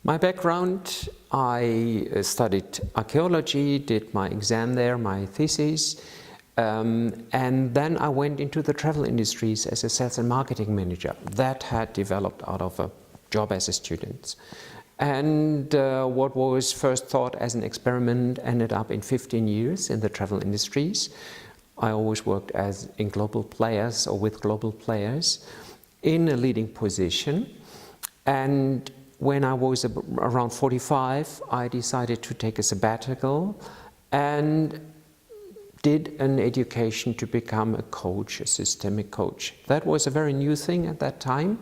My background, I studied archaeology, did my exam there, my thesis, and then I went into the travel industries as a sales and marketing manager. That had developed out of a job as a student. And what was first thought as an experiment ended up in 15 years in the travel industries. I always worked in global players or with global players in a leading position. And when I was around 45, I decided to take a sabbatical and did an education to become a coach, a systemic coach. That was a very new thing at that time,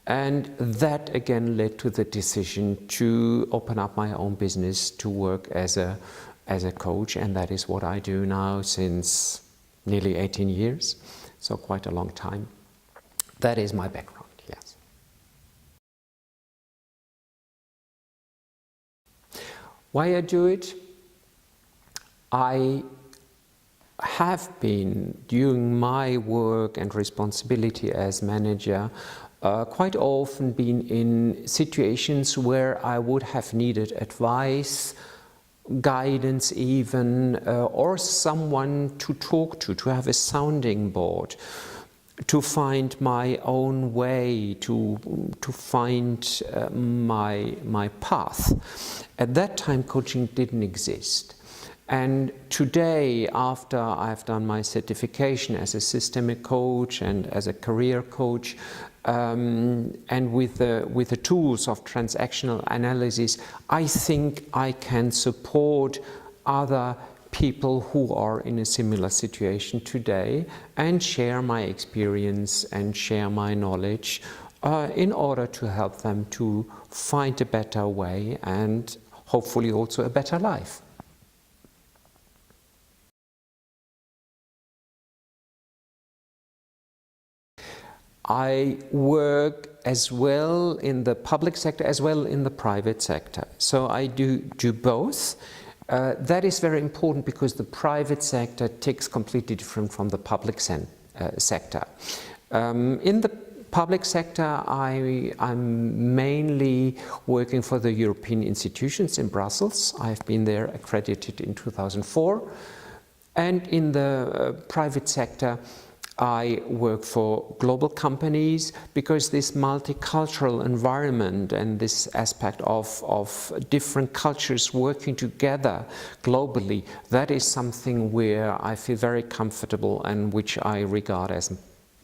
and that again led to the decision to open up my own business to work as a coach, and that is what I do now since nearly 18 years, so quite a long time. That is my background, yes. Why I do it? I have been, during my work and responsibility as manager, quite often been in situations where I would have needed advice, guidance even, or someone to talk to have a sounding board, to find my own way, to find my path. At that time, coaching didn't exist. And today, after I've done my certification as a systemic coach and as a career coach, and with the tools of transactional analysis, I think I can support other people who are in a similar situation today and share my experience and share my knowledge in order to help them to find a better way and hopefully also a better life. I work as well in the public sector as well in the private sector. So I do both. That is very important because the private sector ticks completely different from the public sector. In the public sector, I'm mainly working for the European institutions in Brussels. I've been there accredited in 2004. And in the private sector, I work for global companies because this multicultural environment and this aspect of different cultures working together globally, that is something where I feel very comfortable and which I regard as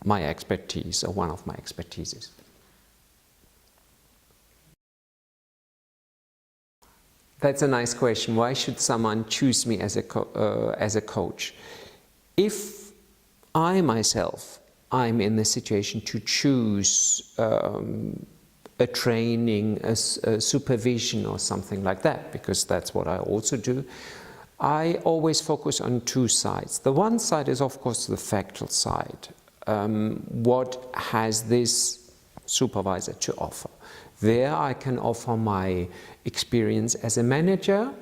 my expertise or one of my expertises. That's a nice question. Why should someone choose me as a coach? If I myself, I'm in the situation to choose a training, a supervision or something like that, because that's what I also do. I always focus on two sides. The one side is of course the factual side. What has this supervisor to offer? There I can offer my experience as a manager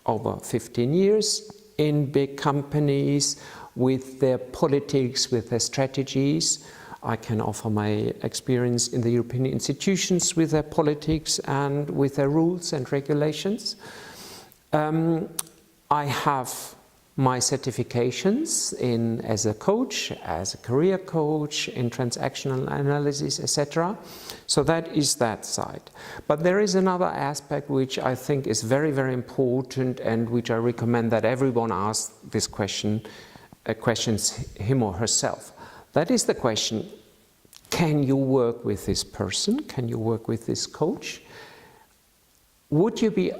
over 15 years in big companies, with their politics, with their strategies. I can offer my experience in the European institutions with their politics and with their rules and regulations. I have my certifications as a coach, as a career coach, in transactional analysis, etc. So that is that side. But there is another aspect which I think is very, very important and which I recommend that everyone ask this question, questions him or herself. That is the question, can you work with this person? Can you work with this coach? Would you be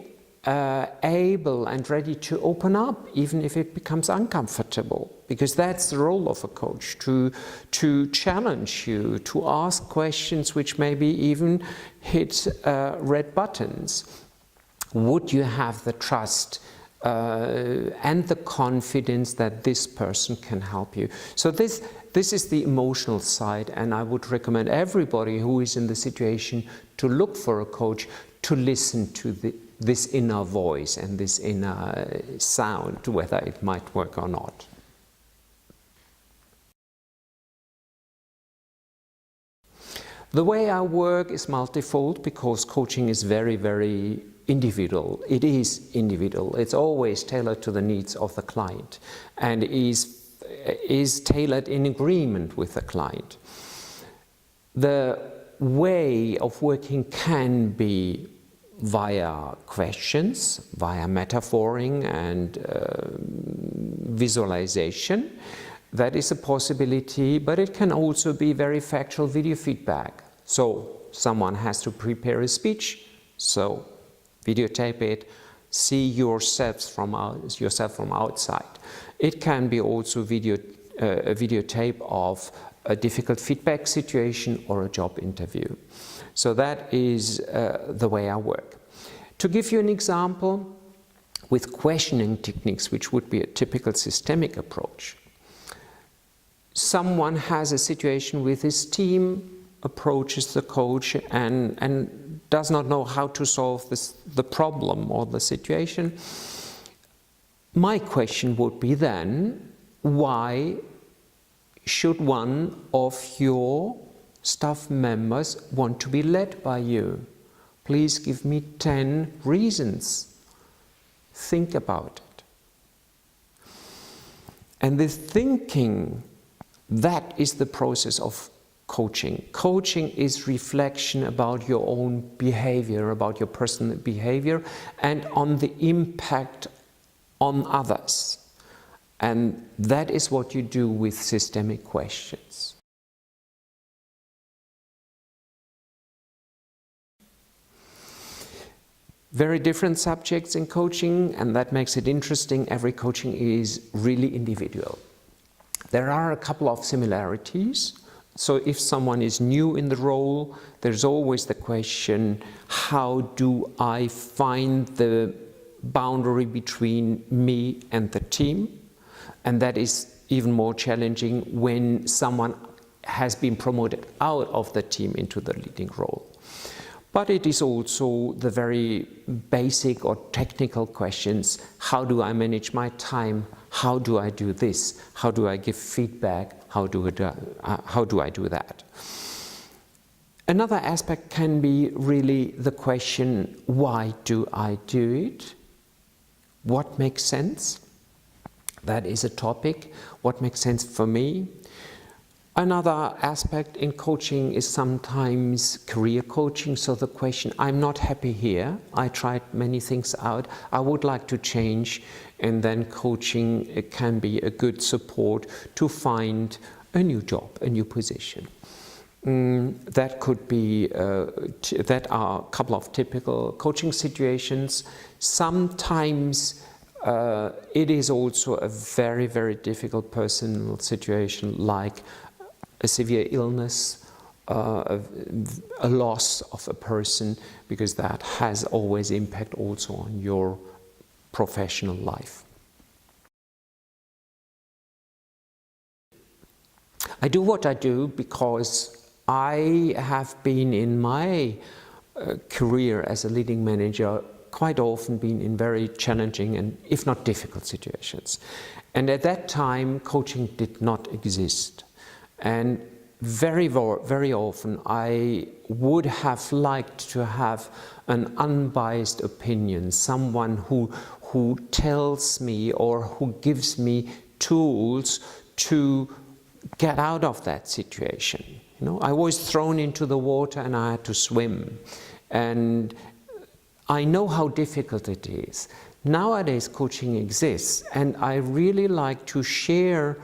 able and ready to open up even if it becomes uncomfortable? Because that's the role of a coach, to challenge you, to ask questions which maybe even hit red buttons. Would you have the trust and the confidence that this person can help you? So this is the emotional side, and I would recommend everybody who is in the situation to look for a coach to listen to this inner voice and this inner sound, whether it might work or not. The way I work is multifold because coaching is very, very individual. It is individual. It's always tailored to the needs of the client and is tailored in agreement with the client. The way of working can be via questions, via metaphoring and visualization. That is a possibility, but it can also be very factual video feedback. So someone has to prepare a speech, so videotape it, see yourself from outside. It can be also a videotape of a difficult feedback situation or a job interview. So that is the way I work. To give you an example, with questioning techniques, which would be a typical systemic approach, someone has a situation with his team, approaches the coach and does not know how to solve the problem or the situation. My question would be then, why should one of your staff members want to be led by you? Please give me 10 reasons. Think about it. And this thinking, that is the process of coaching. Coaching is reflection about your own behavior, about your personal behavior, and on the impact on others. And that is what you do with systemic questions. Very different subjects in coaching, and that makes it interesting. Every coaching is really individual. There are a couple of similarities. So if someone is new in the role, there's always the question, how do I find the boundary between me and the team? And that is even more challenging when someone has been promoted out of the team into the leading role. But it is also the very basic or technical questions. How do I manage my time? How do I do this? How do I give feedback? How do I do that? Another aspect can be really the question, why do I do it? What makes sense? That is a topic. What makes sense for me? Another aspect in coaching is sometimes career coaching. So the question, I'm not happy here. I tried many things out. I would like to change. And then coaching, it can be a good support to find a new job, a new position. That could be, that are a couple of typical coaching situations. Sometimes it is also a very, very difficult personal situation, like a severe illness, a loss of a person, because that has always impact also on your professional life. I do what I do because I have been in my career as a leading manager quite often been in very challenging and if not difficult situations. And at that time coaching did not exist. And very often I would have liked to have an unbiased opinion, someone who tells me or who gives me tools to get out of that situation. You know, I was thrown into the water and I had to swim. And I know how difficult it is. Nowadays coaching exists, and I really like to share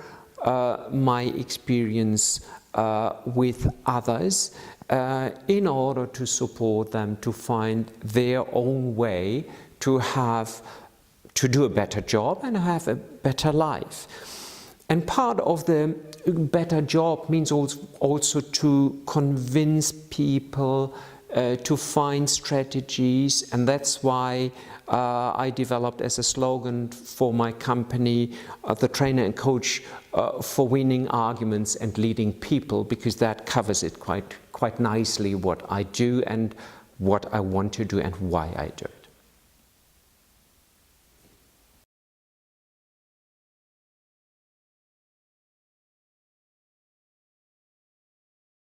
my experience with others in order to support them to find their own way to do a better job and have a better life. And part of the better job means also to convince people to find strategies, and that's why I developed as a slogan for my company the trainer and coach for winning arguments and leading people, because that covers it quite nicely, what I do and what I want to do and why I do.